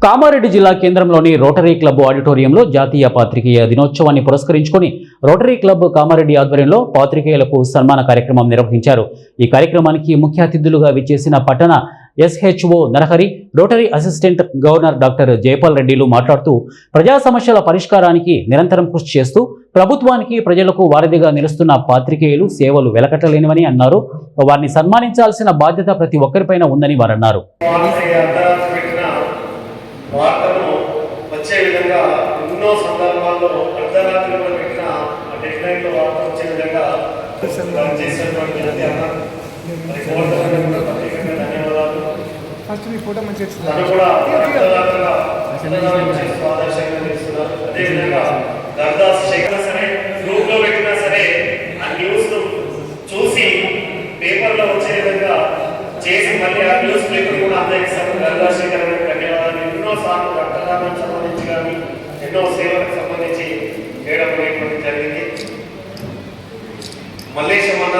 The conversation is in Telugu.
కామారెడ్డి జిల్లా కేంద్రంలోని రోటరీ క్లబ్ ఆడిటోరియంలో జాతీయ పాత్రికేయ దినోత్సవాన్ని పురస్కరించుకొని రోటరీ క్లబ్ కామారెడ్డి ఆధ్వర్యంలో పాత్రికేయులకు సన్మాన కార్యక్రమం నిర్వహించారు. ఈ కార్యక్రమానికి ముఖ్య అతిథులుగా విచ్చేసిన పట్టణ SHO Narahari, rotary assistant governor doctor Jayapal రెడ్డిలు మాట్లాడుతూ ప్రజా సమస్యల పరిష్కారానికి నిరంతరం కృషి చేస్తూ ప్రభుత్వానికి ప్రజలకు వారధిగా నిలుస్తున్న పాత్రికేయులు సేవలు వెలకట్టలేనివని అన్నారు. వారిని సన్మానించాల్సిన బాధ్యత ప్రతి ఒక్కరిపైన ఉందని వారన్నారు. వార్తలు వచ్చే విధంగా ఎన్నో సందర్భాల్లో అర్ధరాత్రిలో పెట్టిన డెడ్లైన్లో వార్త వచ్చే విధంగా చేసినటువంటి ధన్యవాదాలు. తను కూడా ఆదర్శంగా చేస్తున్నారు. అదేవిధంగా దర్దాస్ శేఖర్ సరే గ్రూప్లో పెట్టినా సరే ఆ న్యూస్ చూసి పేపర్లో వచ్చే విధంగా చేసి మళ్ళీ ఆ న్యూస్ పేపర్ కూడా అందజేస్తారు. దర్దాస్ శేఖర్ ధన్యవాదాలు. ఎన్నోసార్లు రక్తదానం సంబంధించి కానీ ఎన్నో సేవలకు సంబంధించి చేయడం జరిగింది. మల్లేశం అన్న